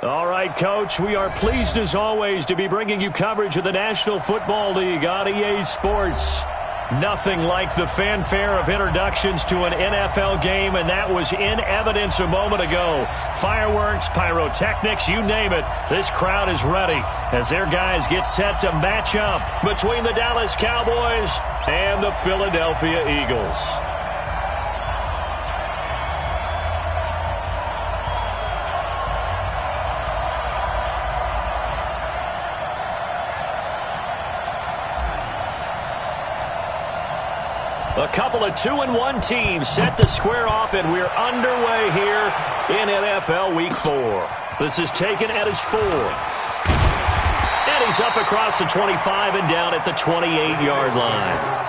All right, Coach, we are pleased as always to be bringing you coverage of the National Football League on EA Sports. Nothing like the fanfare of introductions to an NFL game, and that was in evidence a moment ago. Fireworks, pyrotechnics, you name it, this crowd is ready as their guys get set to match up between the Dallas Cowboys and the Philadelphia Eagles. A couple of 2-1 teams set to square off, and we're underway here in NFL Week 4. This is taken at his 4. And he's up across the 25 and down at the 28-yard line.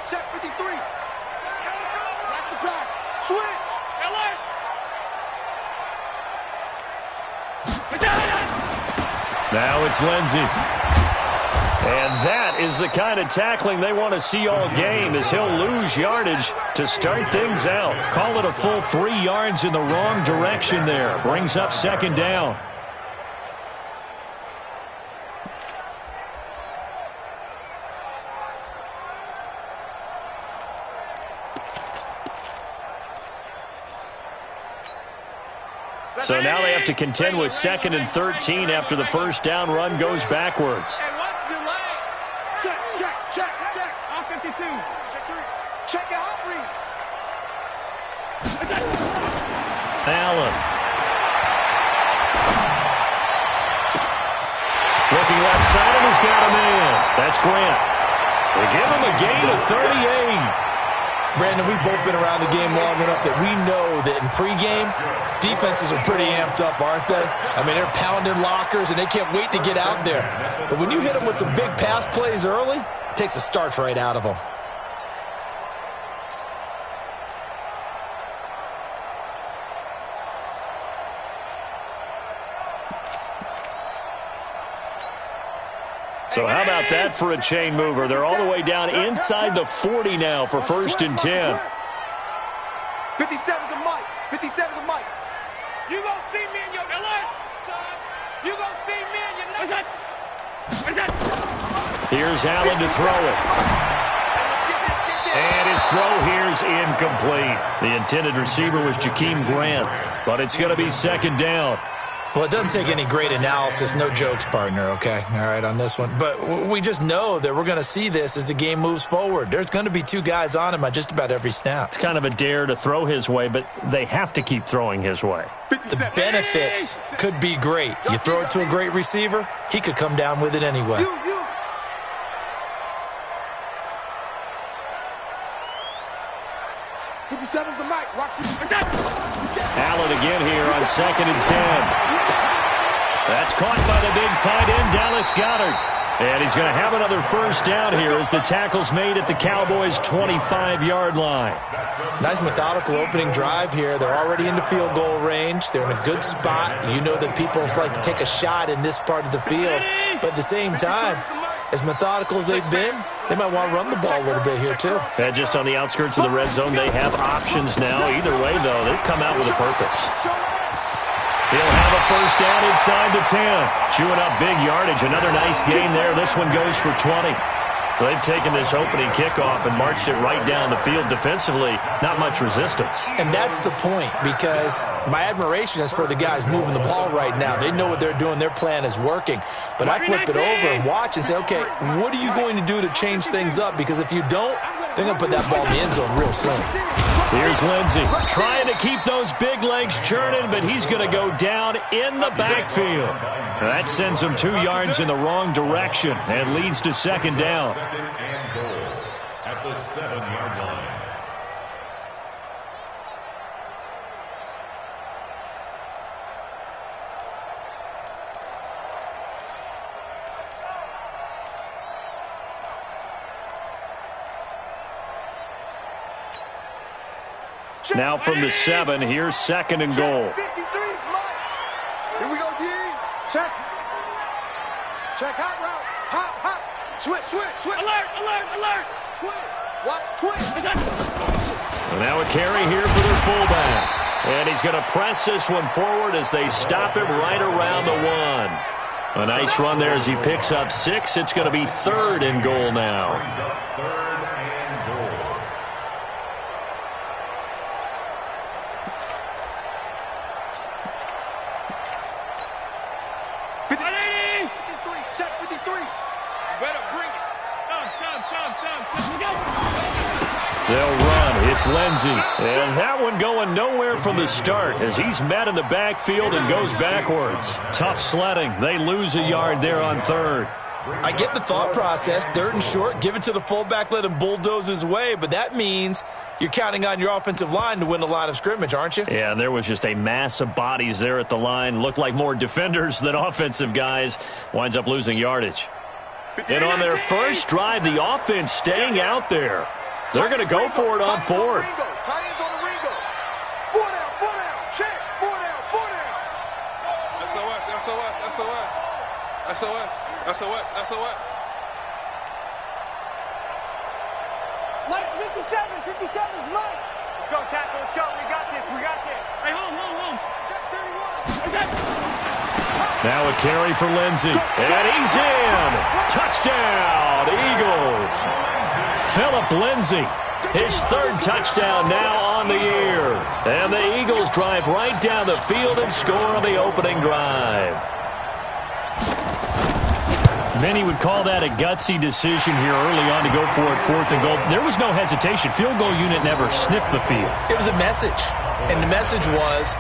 Check 53. Watch the pass. Switch. Now it's Lindsey. And that is the kind of tackling they want to see all game, as he'll lose yardage to start things out. Call it a full 3 yards in the wrong direction there. Brings up second down. So now they have to contend with 2nd and 13 after the first down run goes backwards. Check. On 52. Check 3. Check your hot read. Allen. Looking left side, and he's got a man. That's Grant. They give him a gain of 38. Brandon, we've both been around the game long enough that we know that in pregame, defenses are pretty amped up, aren't they? I mean, they're pounding lockers, and they can't wait to get out there. But when you hit them with some big pass plays early, it takes the starch right out of them. So how about that for a chain mover? They're all the way down inside the 40 now for 1st and 10. 57 to Mike. 57 to Mike. You gonna see me in your alert, son. You gonna see me in your alert. Here's Allen to throw it. And his throw here's incomplete. The intended receiver was Jakeem Grant, but it's going to be 2nd down. Well, it doesn't take any great analysis, no jokes, partner, okay? All right, on this one. But we just know that we're going to see this as the game moves forward. There's going to be 2 guys on him on just about every snap. It's kind of a dare to throw his way, but they have to keep throwing his way. The benefits could be great. You throw it to a great receiver, he could come down with it anyway. 57's the mic. Watch Allen again here on 2nd and 10. That's caught by the big tight end, Dallas Goedert. And he's going to have another first down here as the tackle's made at the Cowboys' 25-yard line. Nice methodical opening drive here. They're already into field goal range. They're in a good spot. You know that people like to take a shot in this part of the field. But at the same time, as methodical as they've been, they might want to run the ball a little bit here too. And just on the outskirts of the red zone, they have options now. Either way, though, they've come out with a purpose. He'll have a first down inside the 10. Chewing up big yardage. Another nice gain there. This one goes for 20. They've taken this opening kickoff and marched it right down the field defensively. Not much resistance. And that's the point, because my admiration is for the guys moving the ball right now. They know what they're doing. Their plan is working. But I flip it over and watch and say, okay, what are you going to do to change things up? Because if you don't, they're going to put that ball in the end zone real soon. Here's Lindsey trying to keep those big legs churning, but he's going to go down in the backfield. That sends him 2 yards in the wrong direction and leads to second down. Second and goal at the 7-yard line. Now from the 7, here's second and goal. 53 is mine. Here we go, D. Check. Check hot route. Hot. Switch. Alert. Twitch. Watch twitch. And now a carry here for their fullback. And he's going to press this one forward as they stop him right around the 1. A nice run there as he picks up 6. It's going to be third and goal now. Third and goal. Check 53. Better bring it. They'll run. It's Lindsey. And that one going nowhere from the start as he's met in the backfield and goes backwards. Tough sledding. They lose a yard there on third. I get the thought process, third and short, give it to the fullback, let him bulldoze his way, but that means you're counting on your offensive line to win the line of scrimmage, aren't you? Yeah, and there was just a mass of bodies there at the line. Looked like more defenders than offensive guys. Winds up losing yardage. And on their first drive, the offense staying out there. They're going to go for it on fourth. Tight ends on the Ringo. 4 down. Check. 4 down. SOS. Mike's 57. 57's Mike. Let's go, tackle. Let's go. We got this. Hey, home. Check 31. Now a carry for Lindsey. And he's in. Touchdown, Eagles. Philip Lindsey, his third touchdown now on the year. And the Eagles drive right down the field and score on the opening drive. Many would call that a gutsy decision here early on to go for it, fourth and goal. There was no hesitation. Field goal unit never sniffed the field. It was a message, and the message was,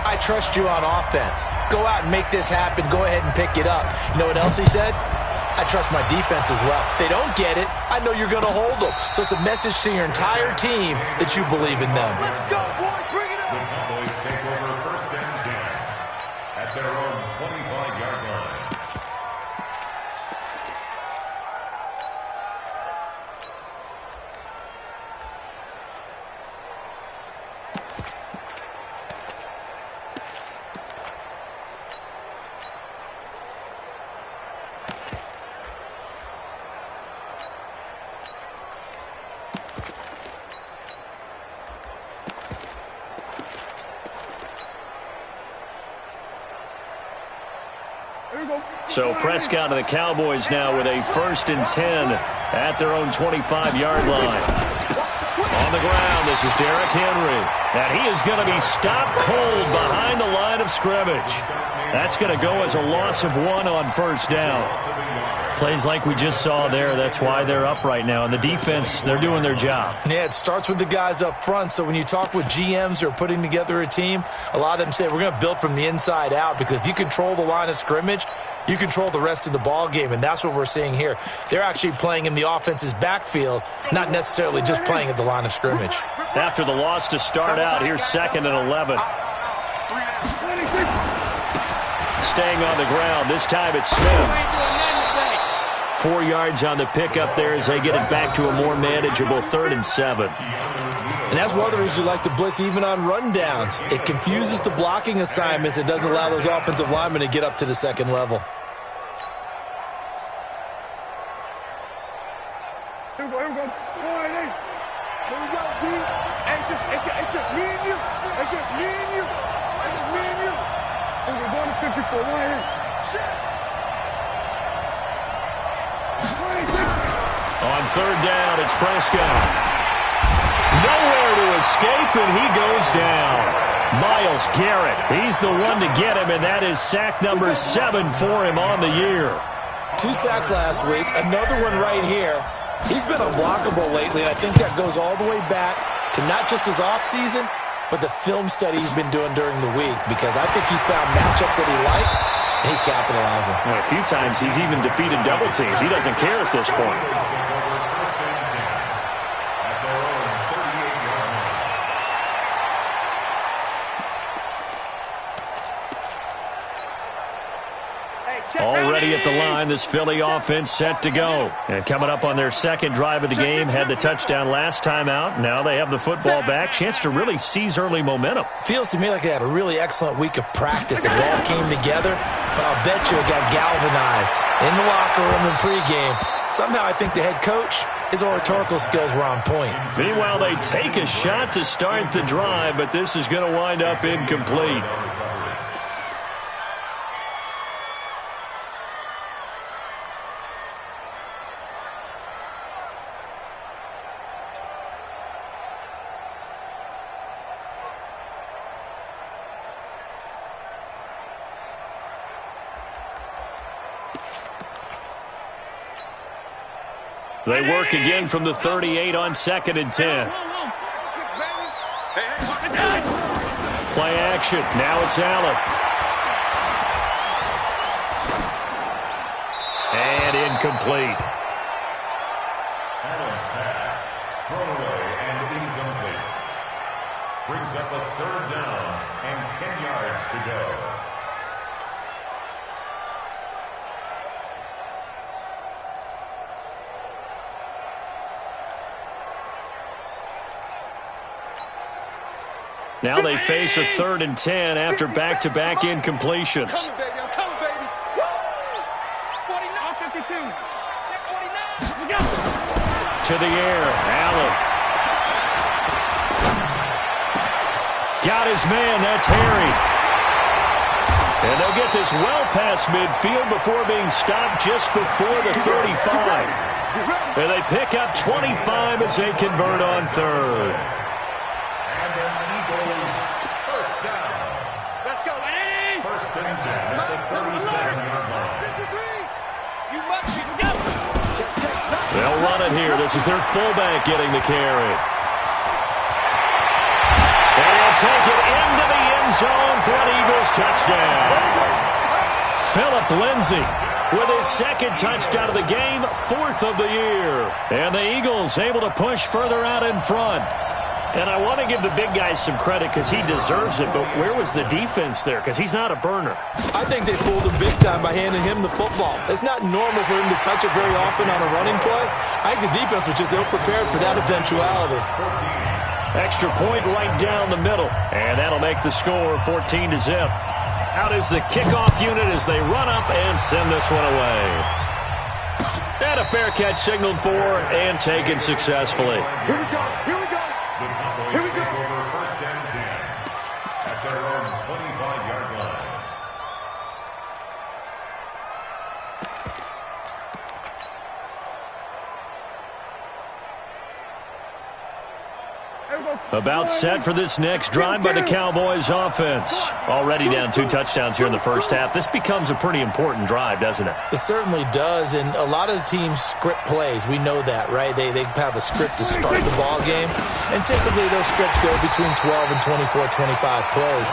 I trust you on offense. Go out and make this happen. Go ahead and pick it up. You know what else he said? I trust my defense as well. If they don't get it, I know you're going to hold them. So it's a message to your entire team that you believe in them. Let's go, boys. Bring it up. The Cowboys take over first and 10 at their own 25-yard line. So Prescott and the Cowboys now with a first and 10 at their own 25-yard line. On the ground, this is Derrick Henry. And he is going to be stopped cold behind the line of scrimmage. That's going to go as a loss of 1 on first down. Plays like we just saw there. That's why they're up right now. And the defense, they're doing their job. Yeah, it starts with the guys up front. So when you talk with GMs who are putting together a team, a lot of them say we're going to build from the inside out, because if you control the line of scrimmage, you control the rest of the ball game, and that's what we're seeing here. They're actually playing in the offense's backfield, not necessarily just playing at the line of scrimmage. After the loss to start out, here's second and 11. Staying on the ground. This time it's Smith. 4 yards on the pickup there as they get it back to a more manageable 3rd and 7. And that's one of the reasons you like to blitz even on rundowns. It confuses the blocking assignments. It doesn't allow those offensive linemen to get up to the second level. Here we go. Here we go, D. It's just me and you. It's just me and you. And we're going to 54 right here. Shit. On third down, it's Prescott. Nowhere to escape, and he goes down. Myles Garrett, he's the one to get him, and that is sack number 7 for him on the year. 2 sacks last week, another one right here. He's been unblockable lately, and I think that goes all the way back to not just his offseason, but the film study he's been doing during the week, because I think he's found matchups that he likes, and he's capitalizing. Well, a few times he's even defeated double teams. He doesn't care at this point. Already at the line, this Philly offense set to go. And coming up on their second drive of the game, had the touchdown last time out. Now they have the football back. Chance to really seize early momentum. Feels to me like they had a really excellent week of practice. The ball came together, but I'll bet you it got galvanized in the locker room in pregame. Somehow I think the head coach, his oratorical skills were on point. Meanwhile, they take a shot to start the drive, but this is going to wind up incomplete. They work again from the 38 on 2nd and 10. Play action. Now it's Allen. And incomplete. Allen's pass, thrown away and incomplete. Brings up a 3rd down and 10 yards to go. Now they face a 3rd and 10 after back-to-back incompletions. I'm coming, baby. 49, 52. 49. To the air, Allen. Got his man, that's Harry. And they'll get this well past midfield before being stopped just before the 35. And they pick up 25 as they convert on 3rd. Let's go. First and 10 at the 37-yard line. You must be together. They'll run it here. This is their fullback getting the carry. And he'll take it into the end zone for an Eagles touchdown. Philip Lindsay with his 2nd touchdown of the game, 4th of the year. And the Eagles able to push further out in front. And I want to give the big guy some credit because he deserves it, but where was the defense there? Because he's not a burner. I think they fooled him big time by handing him the football. It's not normal for him to touch it very often on a running play. I think the defense was just ill-prepared for that eventuality. Extra point right down the middle, and that'll make the score 14-0. Out is the kickoff unit as they run up and send this one away. And a fair catch signaled for and taken successfully. Here we go. Here we go. The Cowboys Here we go. take over 1st and 10 at their own 25-yard line. About set for this next drive by the Cowboys offense. Already down 2 touchdowns here in the first half. This becomes a pretty important drive, doesn't it? It certainly does, and a lot of the teams script plays. We know that, right? They have a script to start the ball game, and typically those scripts go between 12 and 24, 25 plays.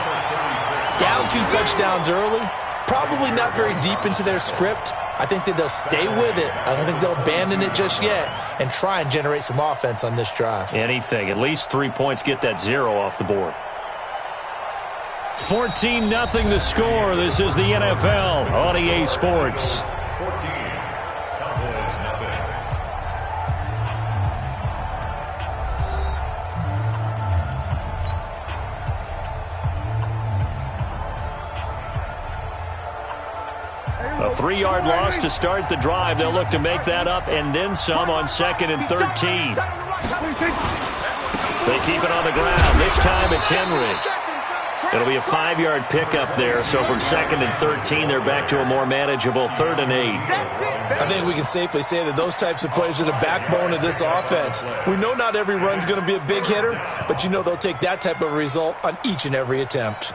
Down 2 touchdowns early, probably not very deep into their script. I think that they'll stay with it. I don't think they'll abandon it just yet and try and generate some offense on this drive. Anything. At least 3 points, get that 0 off the board. 14-0 the score. This is the NFL on EA Sports. 14, Cowboys nothing. A 3-yard loss to start the drive. They'll look to make that up and then some on 2nd and 13. They keep it on the ground. This time it's Henry. It'll be a 5-yard pickup there. So from 2nd and 13, they're back to a more manageable 3rd and 8. I think we can safely say that those types of plays are the backbone of this offense. We know not every run's going to be a big hitter, but you know they'll take that type of result on each and every attempt.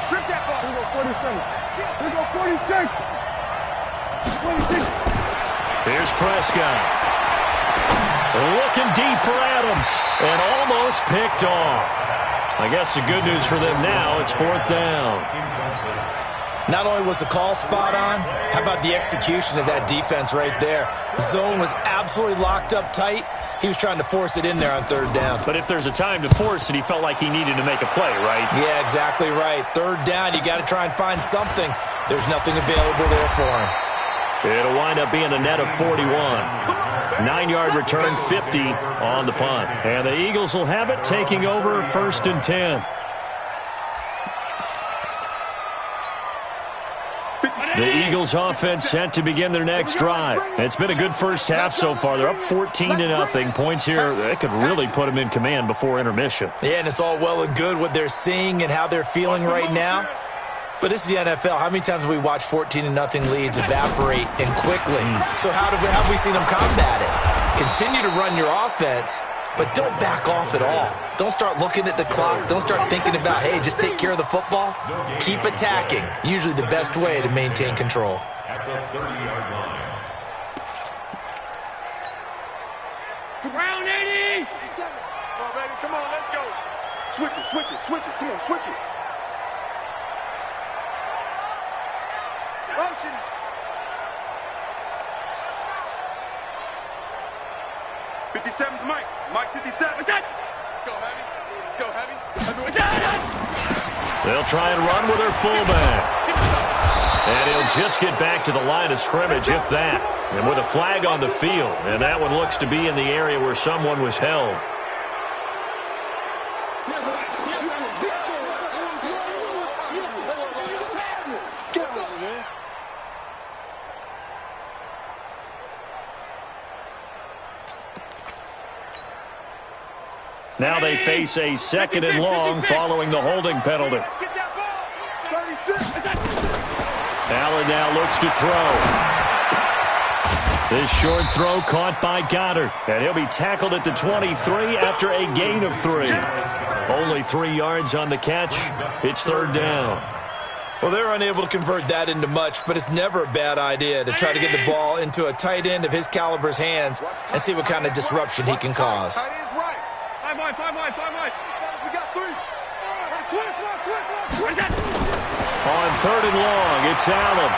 Strip that ball. Here we go, 47. Here we go, 46. 26. Here's Prescott. Looking deep for Adams. And almost picked off. I guess the good news for them now, it's 4th down. Not only was the call spot on, how about the execution of that defense right there? The zone was absolutely locked up tight. He was trying to force it in there on 3rd down. But if there's a time to force it, he felt like he needed to make a play, right? Yeah, exactly right. 3rd down, you got to try and find something. There's nothing available there for him. It'll wind up being a net of 41. 9-yard return, 50 on the punt. And the Eagles will have it, taking over 1st and 10. The Eagles offense set to begin their next drive. It's been a good first half so far. They're up 14-0. Points here, they could really put them in command before intermission. Yeah, and it's all well and good what they're seeing and how they're feeling right now. But this is the NFL. How many times have we watched 14-0 leads evaporate and quickly? So how have we seen them combat it? Continue to run your offense, but don't back off at all. Don't start looking at the clock. Don't start thinking about, hey, just take care of the football. Keep attacking. Usually the best way to maintain control. At the 30-yard line. Round 80! 57. Come on, baby. Come on, let's go. Switch it, switch it, switch it. Come on, switch it. Motion. '57's Mike. Mike 57. What's that? Let's go heavy. Let's go heavy. What's that? They'll try and run with their fullback. And he'll just get back to the line of scrimmage, if that. And with a flag on the field. And that one looks to be in the area where someone was held. Now they face a 2nd and long following the holding penalty. Get that ball! 36. Allen now looks to throw. This short throw caught by Goddard. And he'll be tackled at the 23 after a gain of 3. Only 3 yards on the catch. It's 3rd down. Well, they're unable to convert that into much, but it's never a bad idea to try to get the ball into a tight end of his caliber's hands and see what kind of disruption he can cause. Tight end's right. 5 wide, 5 wide, 5 wide. We got 3. Switch. What's that? On 3rd and long, it's Allen.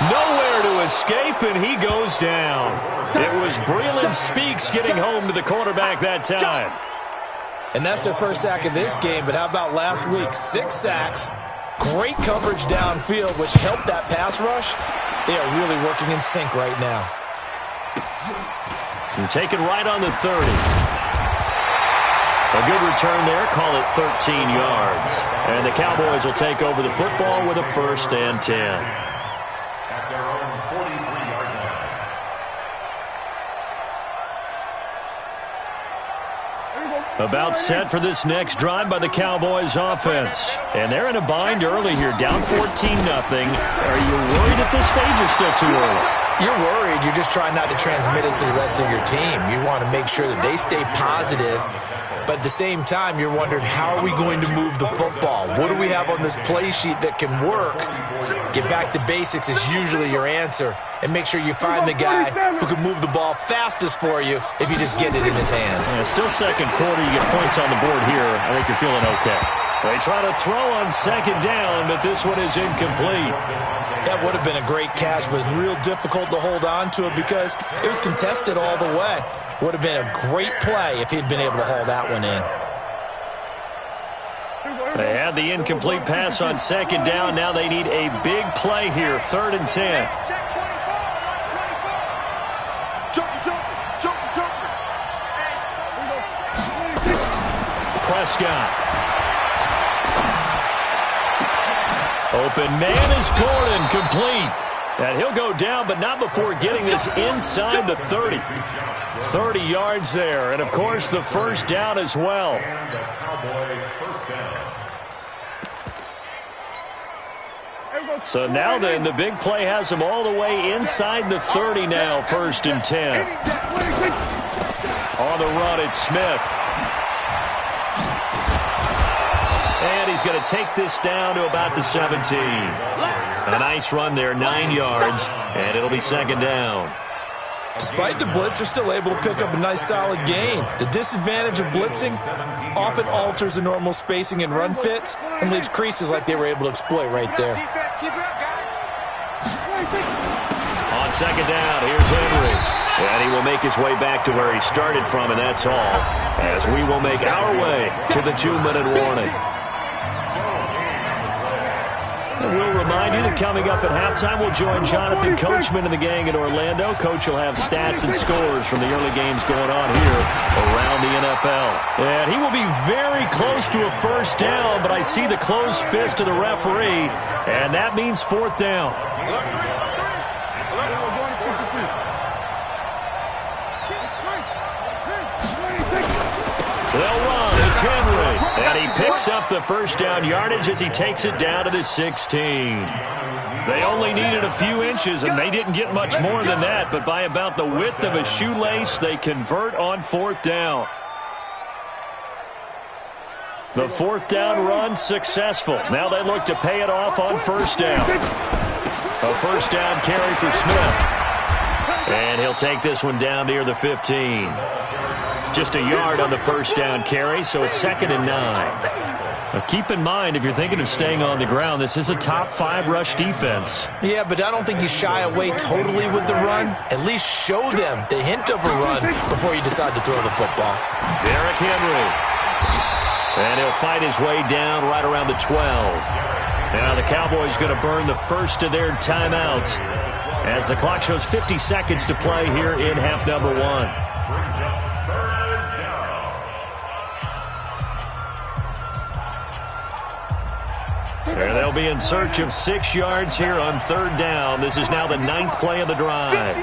Nowhere to escape, and he goes down. It was Breland Speaks getting home to the quarterback that time. And that's their first sack of this game, but how about last week? 6 sacks, great coverage downfield, which helped that pass rush. They are really working in sync right now. And taken right on the 30. A good return there, call it 13 yards. And the Cowboys will take over the football with a 1st and 10. At their own 43-yard line. About set for this next drive by the Cowboys offense. And they're in a bind early here, down 14-0. Are you worried at this stage or still too early? You're worried. You're just trying not to transmit it to the rest of your team. You want to make sure that they stay positive. But at the same time, you're wondering, how are we going to move the football? What do we have on this play sheet that can work? Get back to basics is usually your answer. And make sure you find the guy who can move the ball fastest for you if you just get it in his hands. Yeah, still 2nd quarter. You get points on the board here. I think you're feeling okay. They try to throw on 2nd down, but this one is incomplete. That would have been a great catch, but it's real difficult to hold on to it because it was contested all the way. Would have been a great play if he'd been able to haul that one in. They had the incomplete pass on 2nd down. Now they need a big play here, 3rd and 10. Prescott. Open man is Gordon, complete. And he'll go down, but not before getting this inside the 30. 30 yards there. And, of course, the first down as well. And the Cowboy first down. So now then, the big play has him all the way inside the 30 now, 1st and 10. On the run, it's Smith. And he's going to take this down to about the 17. A nice run there, 9 yards, and it'll be 2nd down. Despite the blitz, they're still able to pick up a nice solid gain. The disadvantage of blitzing often alters the normal spacing and run fits and leaves creases like they were able to exploit right there. On 2nd down, here's Henry. And he will make his way back to where he started from, and that's all, as we will make our way to the 2-minute warning. And we'll remind you that coming up at halftime, we'll join Jonathan Coachman and the gang in Orlando. Coach will have stats and scores from the early games going on here around the NFL. And he will be very close to a first down, but I see the closed fist of the referee, and that means 4th down. They'll run. It's Henry. And he picks up the first down yardage as he takes it down to the 16. They only needed a few inches, and they didn't get much more than that. But by about the width of a shoelace, they convert on 4th down. The 4th down run successful. Now they look to pay it off on 1st down. A first down carry for Smith. And he'll take this one down near the 15. Just a yard on the first down carry, so it's 2nd and 9. Now keep in mind, if you're thinking of staying on the ground, this is a top 5 rush defense. Yeah, but I don't think you shy away totally with the run. At least show them the hint of a run before you decide to throw the football. Derrick Henry. And he'll fight his way down right around the 12. Now the Cowboys going to burn the first of their timeouts as the clock shows 50 seconds to play here in half number 1. They'll be in search of 6 yards here on 3rd down. This is now the 9th play of the drive.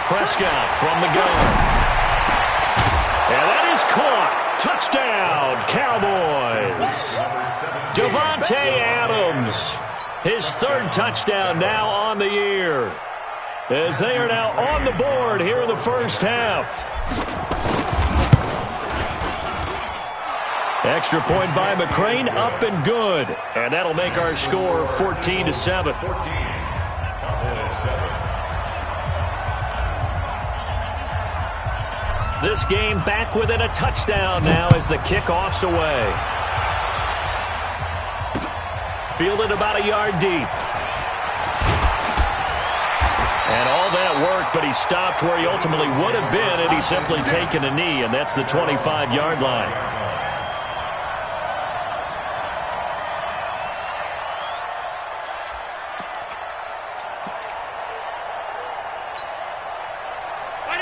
Prescott from the gun. And that is caught. Touchdown, Cowboys. Devontae Adams. His 3rd touchdown now on the year, as they are now on the board here in the first half. Extra point by McCrane, up and good. And that'll make our score 14-7. This game back within a touchdown now as the kickoff's away. Fielded about a yard deep. And all that work, but he stopped where he ultimately would have been had he simply taken a knee, and that's the 25-yard line.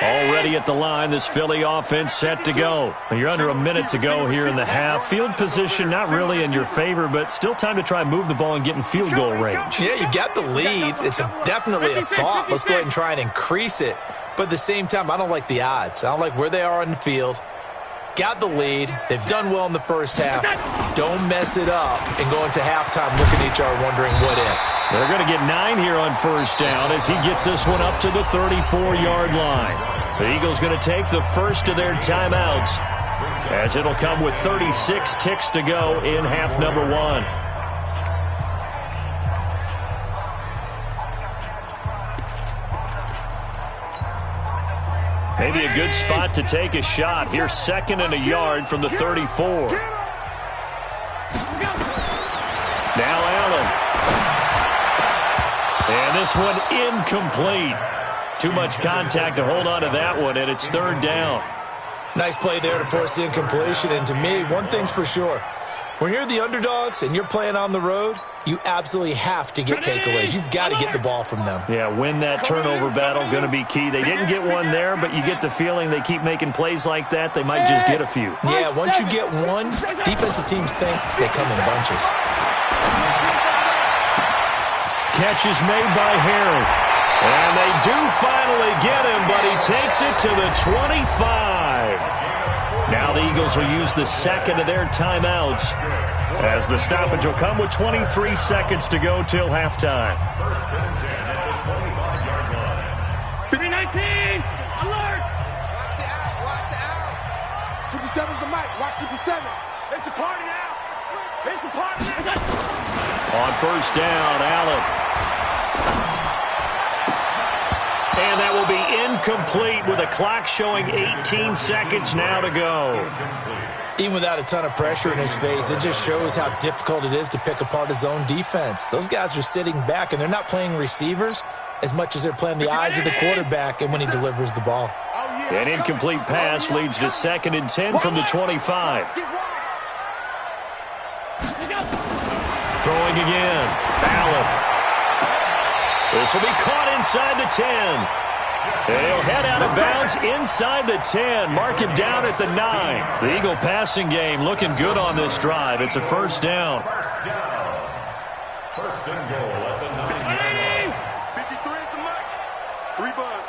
Already at the line, this Philly offense set to go. You're under a minute to go here in the half. Field position not really in your favor, but still time to try and move the ball and get in field goal range. Yeah, you got the lead. It's definitely a thought. Let's go ahead and try and increase it. But at the same time, I don't like the odds. I don't like where they are on the field. Got the lead. They've done well in the first half. Don't mess it up and go into halftime looking at each other wondering what if. They're going to get 9 here on first down as he gets this one up to the 34-yard line. The Eagles going to take the first of their timeouts as it'll come with 36 ticks to go in half number 1. Maybe a good spot to take a shot. Here's 2nd and a yard from the 34. Now Allen. And this one incomplete. Too much contact to hold on to that one, and it's 3rd down. Nice play there to force the incompletion. And to me, one thing's for sure. When you're the underdogs and you're playing on the road, you absolutely have to get takeaways. You've got to get the ball from them. Yeah, win that turnover battle, going to be key. They didn't get one there, but you get the feeling they keep making plays like that, they might just get a few. Yeah, once you get one, defensive teams think they come in bunches. Catch is made by Herring. And they do finally get him, but he takes it to the 25. Now the Eagles will use the second of their timeouts as the stoppage will come with 23 seconds to go till halftime. 319, alert! Watch the out. 57's the mic. Watch 57. It's a party now. It's a party now. On first down, Allen. And that will be incomplete with a clock showing 18 seconds now to go. Even without a ton of pressure in his face, it just shows how difficult it is to pick apart his own defense. Those guys are sitting back, and they're not playing receivers as much as they're playing the eyes of the quarterback and when he delivers the ball. An incomplete pass leads to 2nd and 10 from the 25. Throwing again. Allen. This will be caught inside the 10. And he'll head out of bounds inside the 10. Mark him down at the 9. The Eagle passing game looking good on this drive. It's a first down. First and goal at the 9-yard line. 53 is the mic. 3 buzz.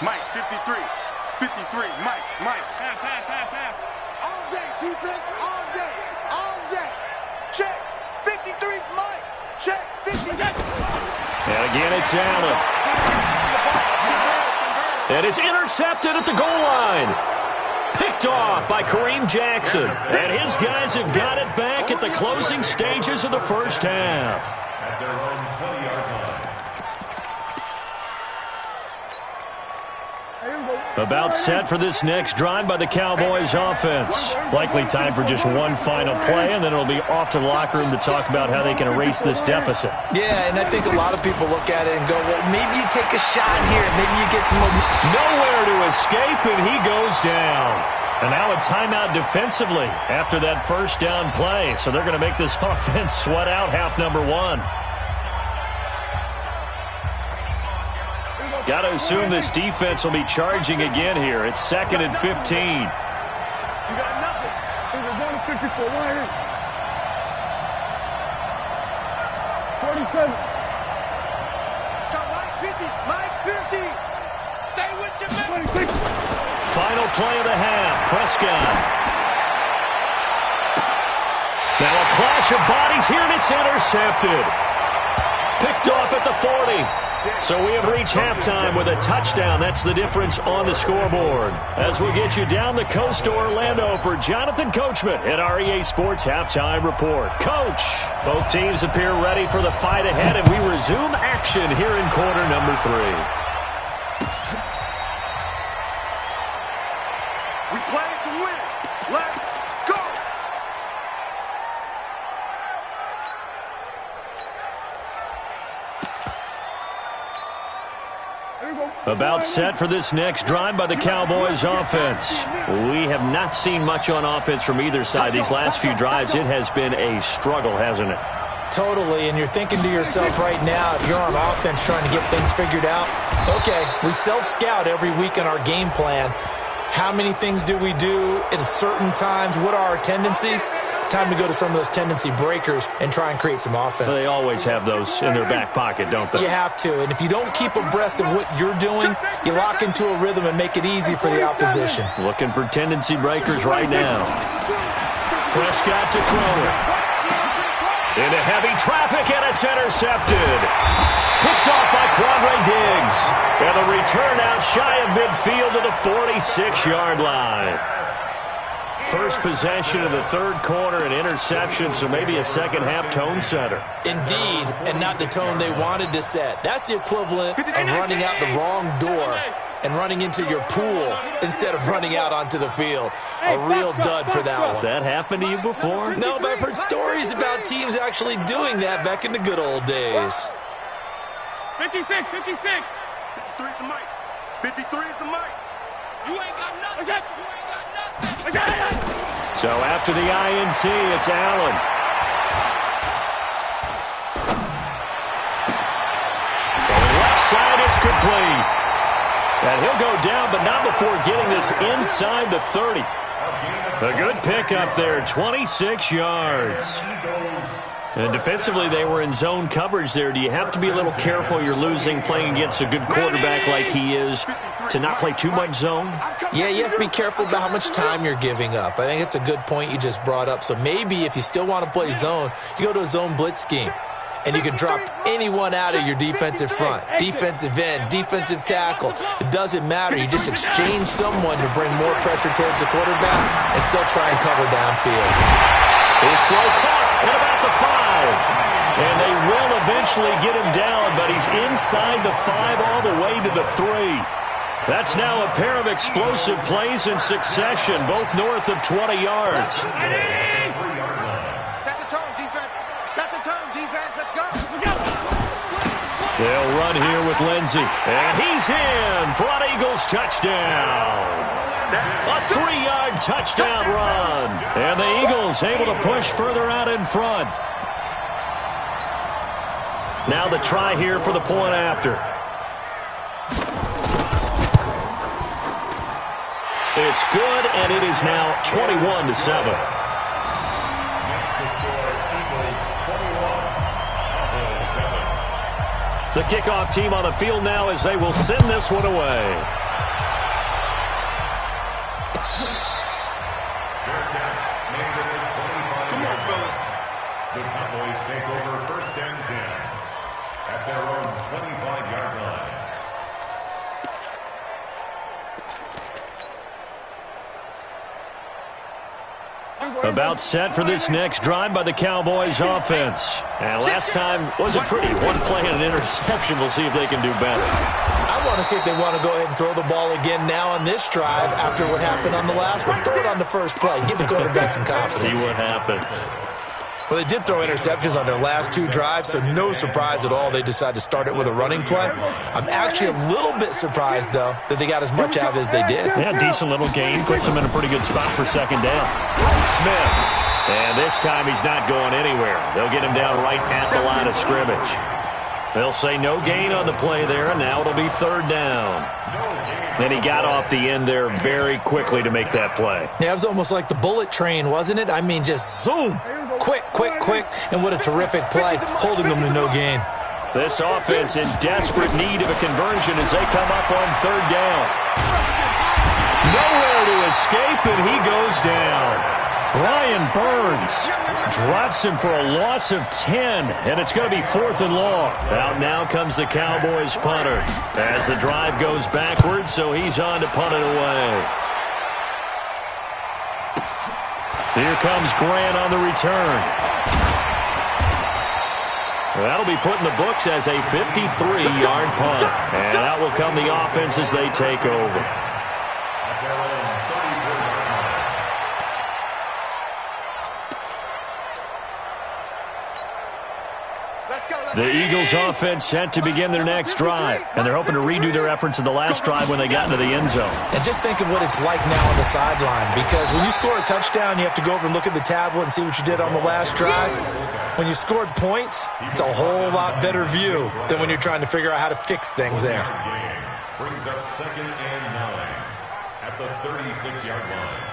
Mike, 53. 53, Mike. Pass. All day, defense, all day. Check, 53's Mike. Check, 50. And again, it's Allen. And it's intercepted at the goal line. Picked off by Kareem Jackson. And his guys have got it back at the closing stages of the first half. At their own 20-yard line. About set for this next drive by the Cowboys offense. Likely time for just one final play, and then it'll be off to the locker room to talk about how they can erase this deficit. Yeah, and I think a lot of people look at it and go, well, maybe you take a shot here. Maybe you get some momentum. Nowhere to escape, and he goes down. And now a timeout defensively after that first down play. So they're going to make this offense sweat out half number 1. Got to assume this defense will be charging again here. It's 2nd and 15. You got nothing. There's a 154 wire. 47. Scott, Mike 50. Stay with your man. 26. Final play of the half. Prescott. Now a clash of bodies here, and it's intercepted. Picked off at the 40. So we have reached halftime with a touchdown. That's the difference on the scoreboard. As we get you down the coast to Orlando for Jonathan Coachman at REA Sports Halftime Report. Coach, both teams appear ready for the fight ahead, and we resume action here in quarter number 3. We play to win. Let's go. About set for this next drive by the Cowboys offense. We have not seen much on offense from either side. These last few drives, it has been a struggle, hasn't it? Totally, and you're thinking to yourself right now, if you're on offense trying to get things figured out, okay, we self-scout every week in our game plan. How many things do we do at certain times? What are our tendencies? Time to go to some of those tendency breakers and try and create some offense. They always have those in their back pocket, don't they? You have to, and if you don't keep abreast of what you're doing, you lock into a rhythm and make it easy for the opposition. Looking for tendency breakers right now. Prescott to throw it. Into heavy traffic, and it's intercepted. Picked off by Quandre Diggs. And the return out shy of midfield to the 46-yard line. First possession of the third quarter, an interception, so maybe a second-half tone setter. Indeed, and not the tone they wanted to set. That's the equivalent of running out the wrong door and running into your pool instead of running out onto the field. A real dud for that one. Has that happened to you before? No, but I've heard stories about teams actually doing that back in the good old days. 56. 53 is the mic. 53 is the mic. You ain't got nothing. You ain't got So after the INT, it's Allen. From the left side, it's complete. And he'll go down, but not before getting this inside the 30. A good pickup there, 26 yards. And defensively, they were in zone coverage there. Do you have to be a little careful? You're losing playing against a good quarterback like he is to not play too much zone? Yeah, you have to be careful about how much time you're giving up. I think it's a good point you just brought up. So maybe if you still want to play zone, you go to a zone blitz scheme. And you can drop anyone out of your defensive front, defensive end, defensive tackle. It doesn't matter. You just exchange someone to bring more pressure towards the quarterback and still try and cover downfield. His throw caught at about the 5. And they will eventually get him down, but he's inside the 5 all the way to the 3. That's now a pair of explosive plays in succession, both north of 20 yards. Set the tone, defense. Set the tone, defense. Let's go. They'll run here with Lindsey. And he's in for an Eagles touchdown. A 3-yard touchdown run. And the Eagles able to push further out in front. Now the try here for the point after. It's good, and it is now 21-7. The kickoff team on the field now as they will send this one away. Come on, fellas. The Cowboys take over 1st and 10 at their own 25-yard line. About set for this next drive by the Cowboys offense. And last time wasn't pretty. One play and an interception. We'll see if they can do better. I want to see if they want to go ahead and throw the ball again now on this drive after what happened on the last one. Throw it on the first play. Give the quarterback some confidence. See what happens. Well, they did throw interceptions on their last 2 drives, so no surprise at all they decided to start it with a running play. I'm actually a little bit surprised, though, that they got as much out of it as they did. Yeah, decent little gain. Puts them in a pretty good spot for 2nd down. Smith. And this time he's not going anywhere. They'll get him down right at the line of scrimmage. They'll say no gain on the play there, and now it'll be 3rd down. And he got off the end there very quickly to make that play. Yeah, it was almost like the bullet train, wasn't it? I mean, just zoom. Quick, quick, quick. And what a terrific play, holding them to no gain. This offense in desperate need of a conversion as they come up on 3rd down. Nowhere to escape, and he goes down. Brian Burns drops him for a loss of 10, and it's going to be 4th and long. Out now comes the Cowboys punter as the drive goes backwards, so he's on to punt it away. Here comes Grant on the return. That'll be put in the books as a 53-yard punt, and that will come the offense as they take over. The Eagles offense set to begin their next drive, and they're hoping to redo their efforts in the last drive when they got into the end zone. And just think of what it's like now on the sideline, because when you score a touchdown, you have to go over and look at the tablet and see what you did on the last drive. When you scored points, it's a whole lot better view than when you're trying to figure out how to fix things there. Brings up 2nd and 9 at the 36-yard line.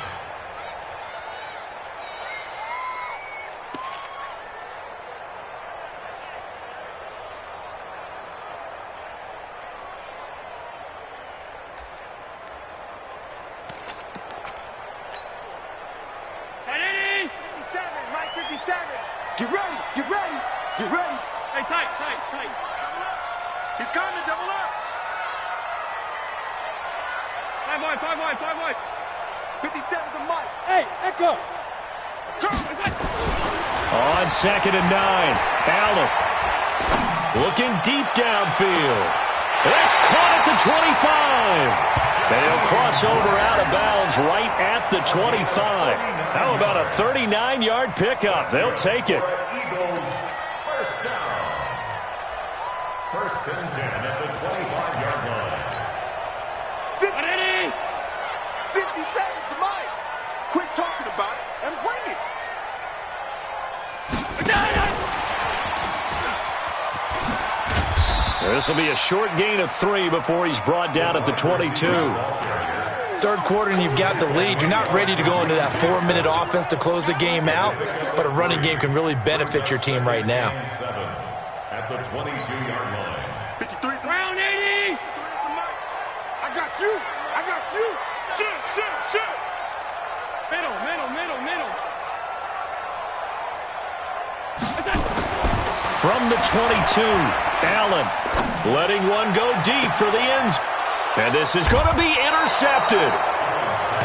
Get ready, get ready, get ready. Hey, tight. Double up. He's coming, double up. 5 wide. 57 to Mike. Hey, Echo. On 2nd and 9, Allen looking deep downfield. That's caught at the 25. They'll cross over out of bounds right at the 25. How about a 39-yard pickup? They'll take it. Eagles, 1st down. 1st and 10 at the 25-yard line. 50 seconds to Mike. This will be a short gain of 3 before he's brought down at the 22. Third quarter and you've got the lead. You're not ready to go into that 4-minute offense to close the game out, but a running game can really benefit your team right now. At the 22-yard line. 53. Round 80. I got you. I got you. Shoot. Middle. From the 22, Allen letting one go deep for the ends. And this is going to be intercepted.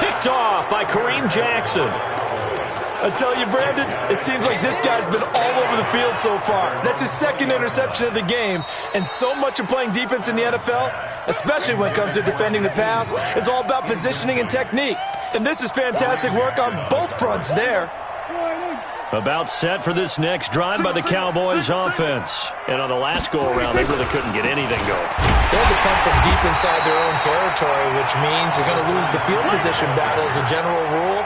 Picked off by Kareem Jackson. I tell you, Brandon, it seems like this guy's been all over the field so far. That's his second interception of the game. And so much of playing defense in the NFL, especially when it comes to defending the pass, is all about positioning and technique. And this is fantastic work on both fronts there. About set for this next drive by the Cowboys offense. And on the last go-around, they really couldn't get anything going. They had to come from deep inside their own territory, which means you're going to lose the field position battle as a general rule.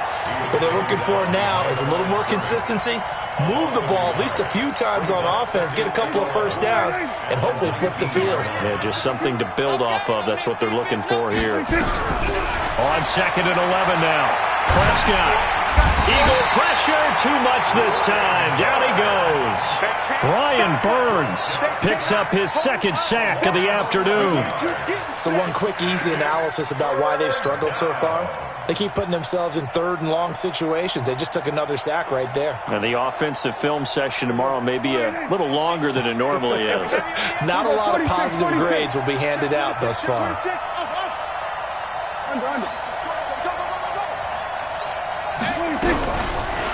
What they're looking for now is a little more consistency, move the ball at least a few times on offense, get a couple of first downs, and hopefully flip the field. Yeah, just something to build off of. That's what they're looking for here. On 2nd and 11 now. Prescott. Eagle pressure, too much this time. Down he goes. Brian Burns picks up his second sack of the afternoon. So one quick, easy analysis about why they've struggled so far. They keep putting themselves in 3rd and long situations. They just took another sack right there. And the offensive film session tomorrow may be a little longer than it normally is. Not a lot of positive grades will be handed out thus far.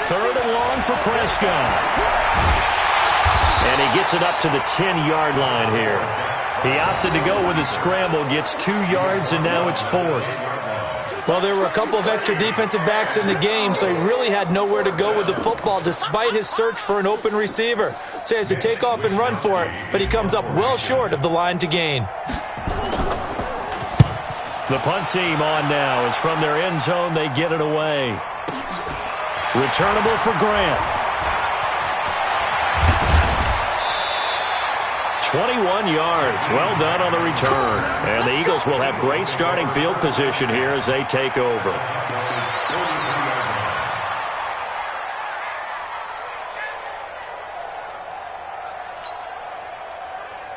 Third and long for Prescott. And he gets it up to the 10-yard line here. He opted to go with a scramble, gets 2 yards, and now it's 4th. Well, there were a couple of extra defensive backs in the game, so he really had nowhere to go with the football despite his search for an open receiver. So he has to take off and run for it, but he comes up well short of the line to gain. The punt team on now as from their end zone they get it away. Returnable for Grant. 21 yards. Well done on the return. And the Eagles will have great starting field position here as they take over.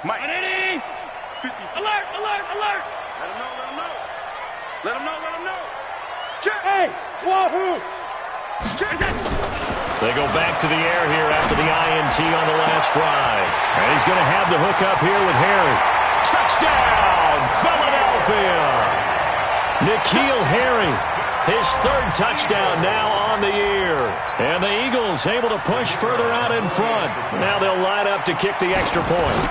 Mike. 180. 50. Alert. Let him know. Check. Hey, wahoo. They go back to the air here after the INT on the last drive. And he's going to have the hook up here with Harry. Touchdown, Philadelphia! N'Keal Harry, his 3rd touchdown now on the year. And the Eagles able to push further out in front. Now they'll line up to kick the extra point.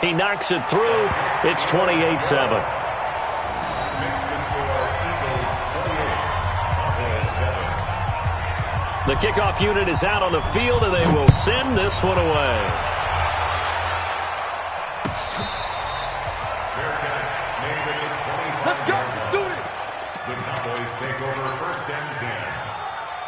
He knocks it through. It's 28-7. The kickoff unit is out on the field, and they will send this one away. Let's go. Do it. The Cowboys take over 1st and 10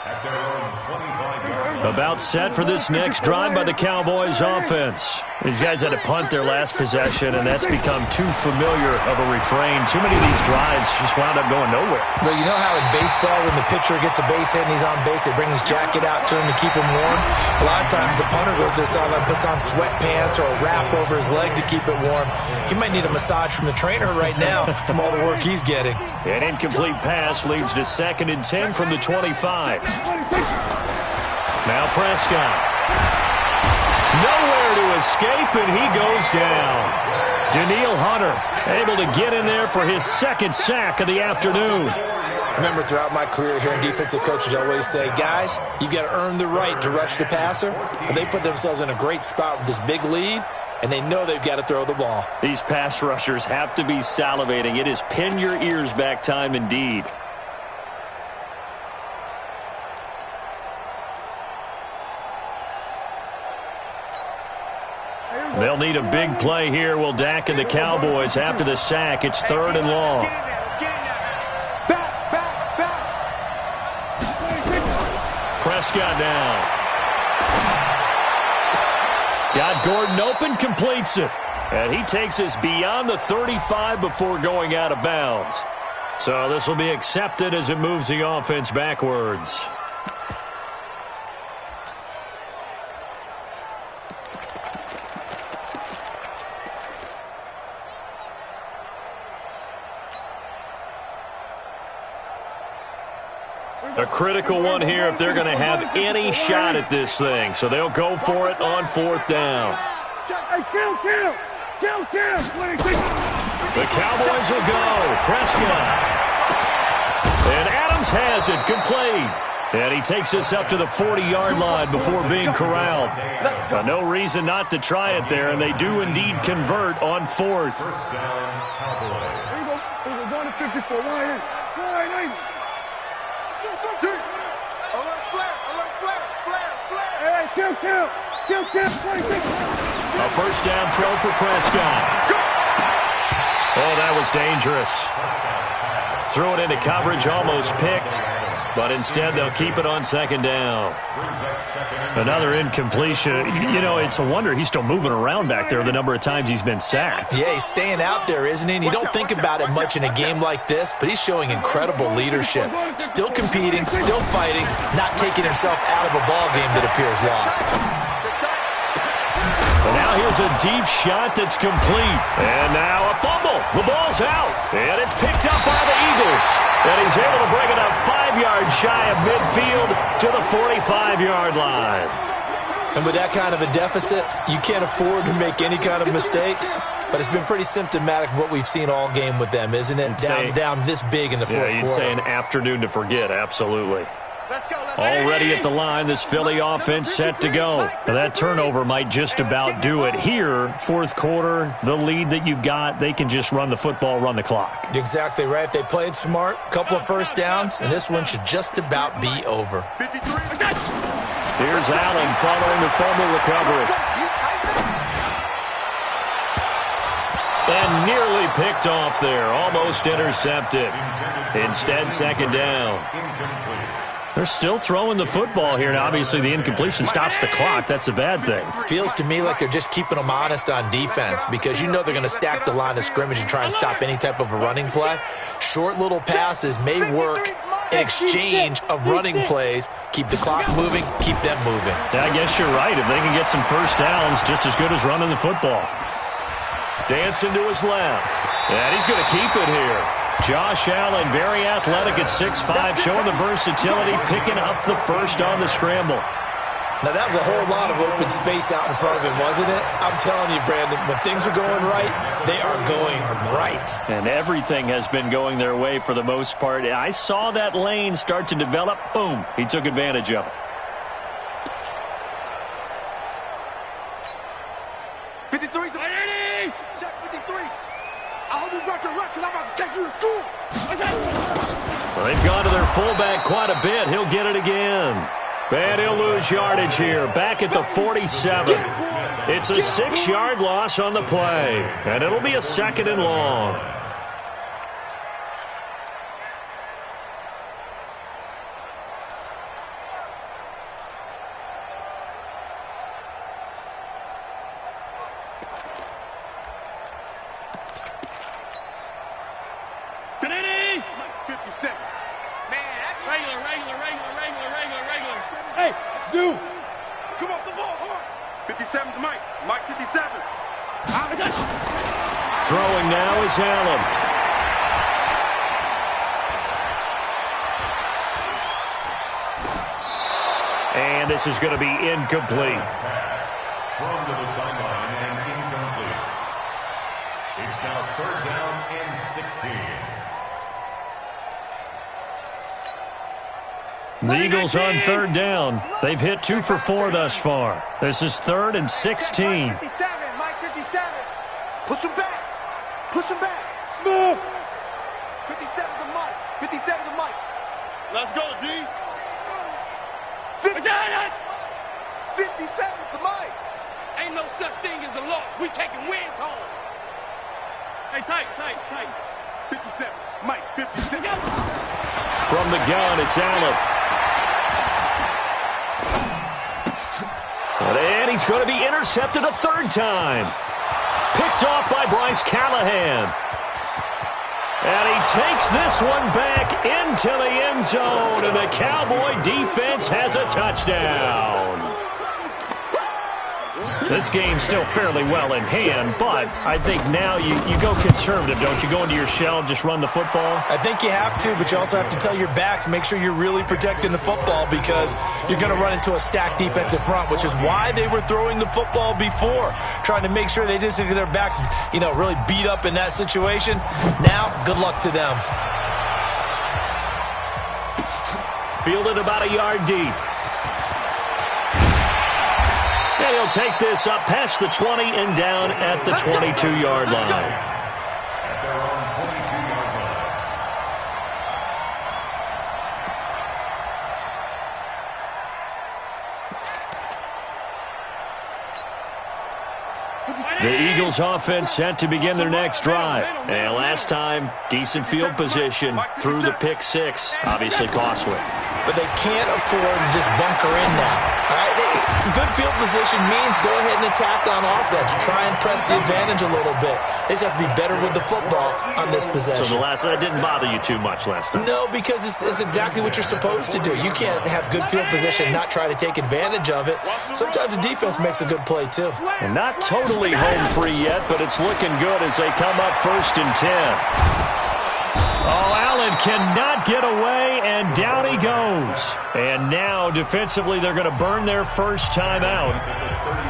at their own 25-yard line. About set for this next drive by the Cowboys offense. These guys had to punt their last possession, and that's become too familiar of a refrain. Too many of these drives just wound up going nowhere. Well, you know how in baseball, when the pitcher gets a base hit and he's on base, they bring his jacket out to him to keep him warm? A lot of times the punter goes to the sideline, puts on sweatpants or a wrap over his leg to keep it warm. He might need a massage from the trainer right now from all the work he's getting. An incomplete pass leads to 2nd and 10 from the 25. Now Prescott. Nowhere to escape, and he goes down. Daniil Hunter able to get in there for his 2nd sack of the afternoon. Remember, throughout my career here in defensive coaches, I always say, guys, you got to earn the right to rush the passer. And they put themselves in a great spot with this big lead, and they know they've got to throw the ball. These pass rushers have to be salivating. It is pin your ears back time indeed. They'll need a big play here. Will Dak and the Cowboys after the sack. It's 3rd and long. Back. Prescott down. Got Gordon open, completes it. And he takes us beyond the 35 before going out of bounds. So this will be accepted as it moves the offense backwards. A critical one here if they're going to have any shot at this thing. So they'll go for it on 4th down. Hey, kill! The Cowboys will go. Prescott. And Adams has it complete. And he takes us up to the 40-yard line before being corralled. No reason not to try it there, and they do indeed convert on 4th. First down, Cowboys. Here we go. Going to 54. Line 8. Hey, kill! 26. A first down throw for Prescott. Oh, that was dangerous. Threw it into coverage, almost picked. But instead, they'll keep it on 2nd down. Another incompletion. You know, it's a wonder he's still moving around back there the number of times he's been sacked. Yeah, he's staying out there, isn't he? And you don't think about it much in a game like this, but he's showing incredible leadership. Still competing, still fighting, not taking himself out of a ball game that appears lost. And now here's a deep shot that's complete. And now a fumble. The ball's out. And it's picked up by the Eagles. And he's able to bring it up 5 yards shy of midfield to the 45-yard line. And with that kind of a deficit, you can't afford to make any kind of mistakes. But it's been pretty symptomatic of what we've seen all game with them, isn't it? Down this big in the fourth quarter. Yeah, you'd say an afternoon to forget, absolutely. Let's go. Already at the line, this Philly offense set to go. Now, that turnover might just about do it. Here, 4th quarter, the lead that you've got, they can just run the football, run the clock. You're exactly right. They played smart, couple of first downs, and this one should just about be over. Here's Allen following the fumble recovery. And nearly picked off there, almost intercepted. Instead, 2nd down. They're still throwing the football here. Now, obviously, the incompletion stops the clock. That's a bad thing. Feels to me like they're just keeping them honest on defense because you know they're going to stack the line of scrimmage and try and stop any type of a running play. Short little passes may work in exchange of running plays. Keep the clock moving, keep them moving. I guess you're right. If they can get some first downs, just as good as running the football. Dancing to his left. And he's going to keep it here. Josh Allen, very athletic at 6'5", showing the versatility, picking up the first on the scramble. Now, that was a whole lot of open space out in front of him, wasn't it? I'm telling you, Brandon, when things are going right, they are going right. And everything has been going their way for the most part. I saw that lane start to develop. Boom. He took advantage of it. Well, they've gone to their fullback quite a bit. He'll get it again. And he'll lose yardage here. Back at the 47. It's a 6-yard loss on the play. And it'll be a 2nd and long. Hey, Zoo! Come off the ball, 57 to Mike. Mike 57. Throwing now is Allen. And this is going to be incomplete. Thrown to the sideline and incomplete. It's now 3rd down and 16. The Eagles on 3rd down. They've hit 2 for 4 thus far. This is 3rd and 16. 57, Mike 57. Push him back. Push him back. Smooth! 57 to Mike. 57 to Mike. Let's go, D. 57 to Mike. Ain't no such thing as a loss. We taking wins home. Hey, tight. 57. Mike, 57. From the gun, it's Allen. And And he's going to be intercepted a third time. Picked off by Bryce Callahan. And he takes this one back into the end zone, and the Cowboy defense has a touchdown. This game's still fairly well in hand, but I think now you go conservative, don't you? Go into your shell and just run the football? I think you have to, but you also have to tell your backs, make sure you're really protecting the football because you're going to run into a stacked defensive front, which is why they were throwing the football before, trying to make sure they just get their backs, really beat up in that situation. Now, good luck to them. Fielded about a yard deep. And he'll take this up past the 20 and down at the 22-yard line. At their own 22-yard line. The Eagles offense set to begin their next drive. And last time, decent field position through the pick six. Obviously costly. But they can't afford to just bunker in now. All right? Good field position means go ahead and attack on offense. Try and press the advantage a little bit. They just have to be better with the football on this possession. So that didn't bother you too much last time? No, because it's exactly what you're supposed to do. You can't have good field position and not try to take advantage of it. Sometimes the defense makes a good play, too. And not totally home free yet, but it's looking good as they come up 1st and 10. Oh, Allen cannot get away, and down he goes. And now, defensively, they're going to burn their first time out.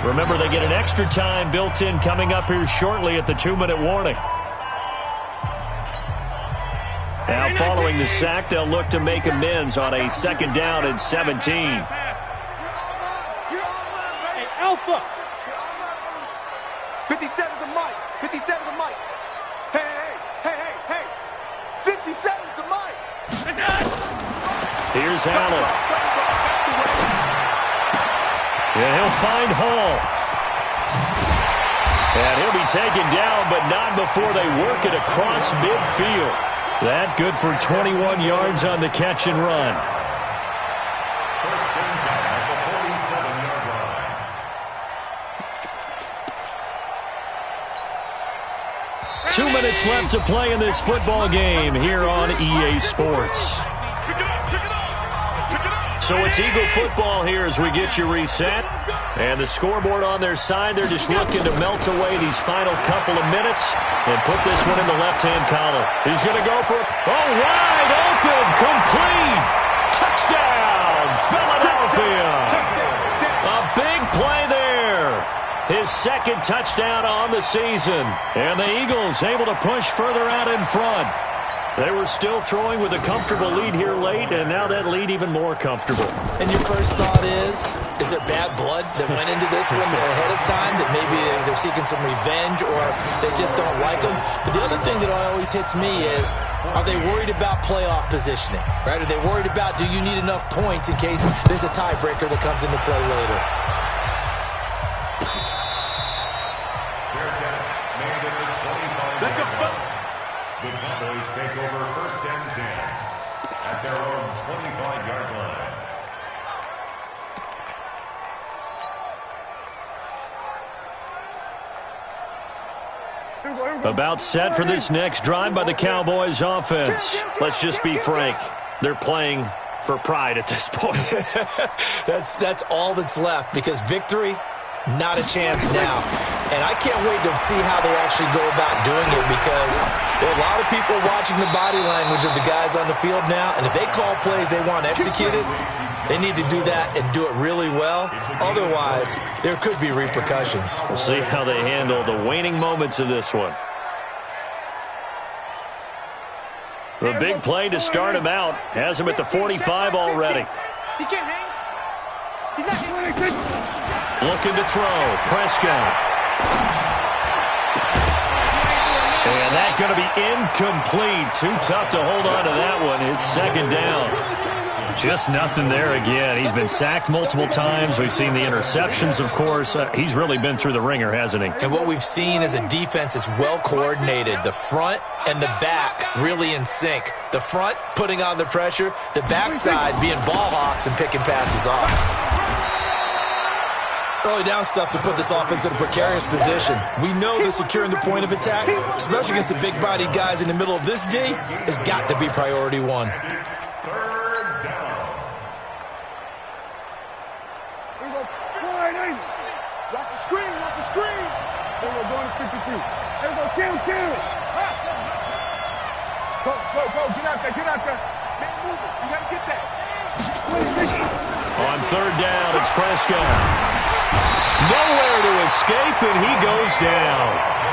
Remember, they get an extra time built in coming up here shortly at the 2-minute warning. Now, following the sack, they'll look to make amends on a 2nd down and 17. Hey, Alpha. 57 to Mike. 57 to Mike. Hey. 57 to Mike. Here's Allen. And he'll find Hall. And he'll be taken down, but not before they work it across midfield. That good for 21 yards on the catch and run. First and 10 at the 47-yard line. 2 minutes left to play in this football game here on EA Sports. So it's Eagle football here as we get you reset. And the scoreboard on their side, they're just looking to melt away these final couple of minutes and put this one in the left-hand column. He's going to go for it. Oh, wide open, complete. Touchdown, Philadelphia. A big play there. His 2nd touchdown on the season. And the Eagles able to push further out in front. They were still throwing with a comfortable lead here late, and now that lead even more comfortable. And your first thought is there bad blood that went into this one ahead of time, that maybe they're seeking some revenge or they just don't like them? But the other thing that always hits me is, are they worried about playoff positioning? Right? Are they worried about, do you need enough points in case there's a tiebreaker that comes into play later? Let's go. The Cowboys take over 1st and 10 at their own 25-yard line. About set for this next drive by the Cowboys offense. Let's just be frank. They're playing for pride at this point. That's all that's left, because victory, not a chance now. And I can't wait to see how they actually go about doing it, because there are a lot of people watching the body language of the guys on the field now, and if they call plays they want executed, they need to do that and do it really well. Otherwise, there could be repercussions. We'll see how they handle the waning moments of this one. The big play to start him out has him at the 45 already. He can't hang. He's not hanging. Looking to throw. Prescott. And that's going to be incomplete. Too tough to hold on to that one. It's 2nd down. Just nothing there again. He's been sacked multiple times. We've seen the interceptions, of course. He's really been through the ringer, hasn't he? And what we've seen is a defense that's well coordinated. The front and the back really in sync. The front putting on the pressure. The backside being ball hawks and picking passes off. Early down stuffs will put this offense in a precarious position. We know that securing the point of attack, especially against the big-bodied guys in the middle of this D, has got to be priority one. Third down. Watch the screen, watch the screen. They were going to 53. They go, kill. Go, get out there. Man, move it. You got to get that. On third down, it's Prescott. Nowhere to escape, and he goes down.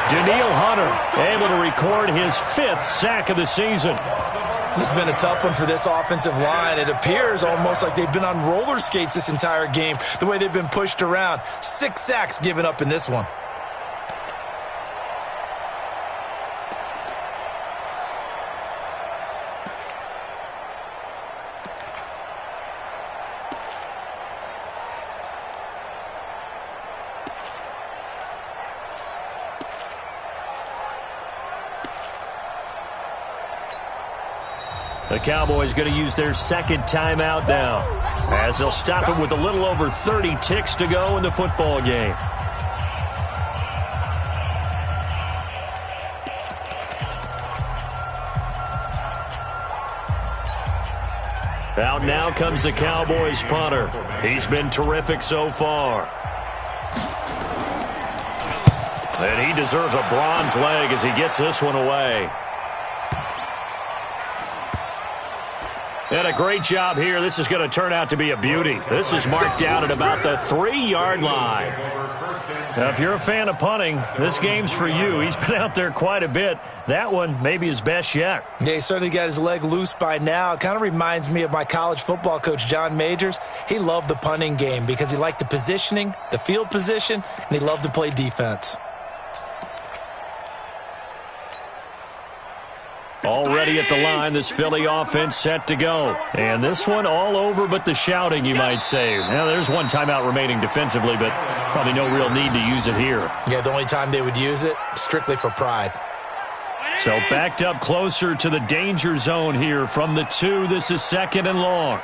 Daniil Hunter able to record his 5th sack of the season. This has been a tough one for this offensive line. It appears almost like they've been on roller skates this entire game, the way they've been pushed around. 6 sacks given up in this one. The Cowboys going to use their 2nd timeout now, as they'll stop it with a little over 30 ticks to go in the football game. Out now comes the Cowboys punter. He's been terrific so far. And he deserves a bronze leg as he gets this one away. And a great job here. This is going to turn out to be a beauty. This is marked down at about the 3-yard line. Now, if you're a fan of punting, this game's for you. He's been out there quite a bit. That one maybe his best yet. Yeah, he certainly got his leg loose by now. It kind of reminds me of my college football coach, John Majors. He loved the punting game because he liked the positioning, the field position, and he loved to play defense. Already at the line, this Philly offense set to go. And this one all over but the shouting, you might say. Now, there's one timeout remaining defensively, but probably no real need to use it here. Yeah, the only time they would use it, strictly for pride. So backed up closer to the danger zone here from the 2. This is 2nd and long.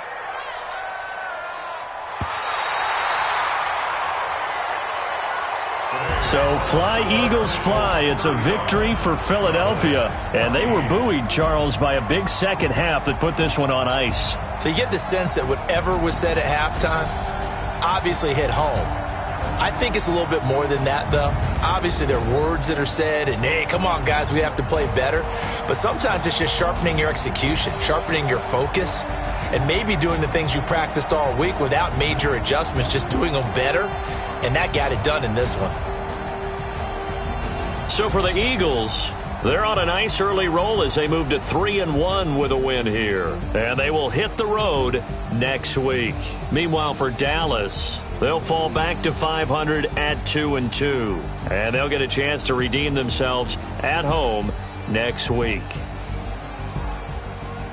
So fly, Eagles, fly. It's a victory for Philadelphia. And they were buoyed, Charles, by a big second half that put this one on ice. So you get the sense that whatever was said at halftime obviously hit home. I think it's a little bit more than that, though. Obviously, there are words that are said, and, hey, come on, guys, we have to play better. But sometimes it's just sharpening your execution, sharpening your focus, and maybe doing the things you practiced all week without major adjustments, just doing them better. And that got it done in this one. So for the Eagles, they're on a nice early roll as they move to 3-1 with a win here. And they will hit the road next week. Meanwhile, for Dallas, they'll fall back to 500 at 2-2. And they'll get a chance to redeem themselves at home next week.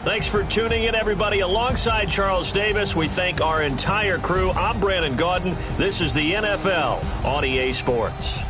Thanks for tuning in, everybody. Alongside Charles Davis, we thank our entire crew. I'm Brandon Gaudin. This is the NFL on EA Sports.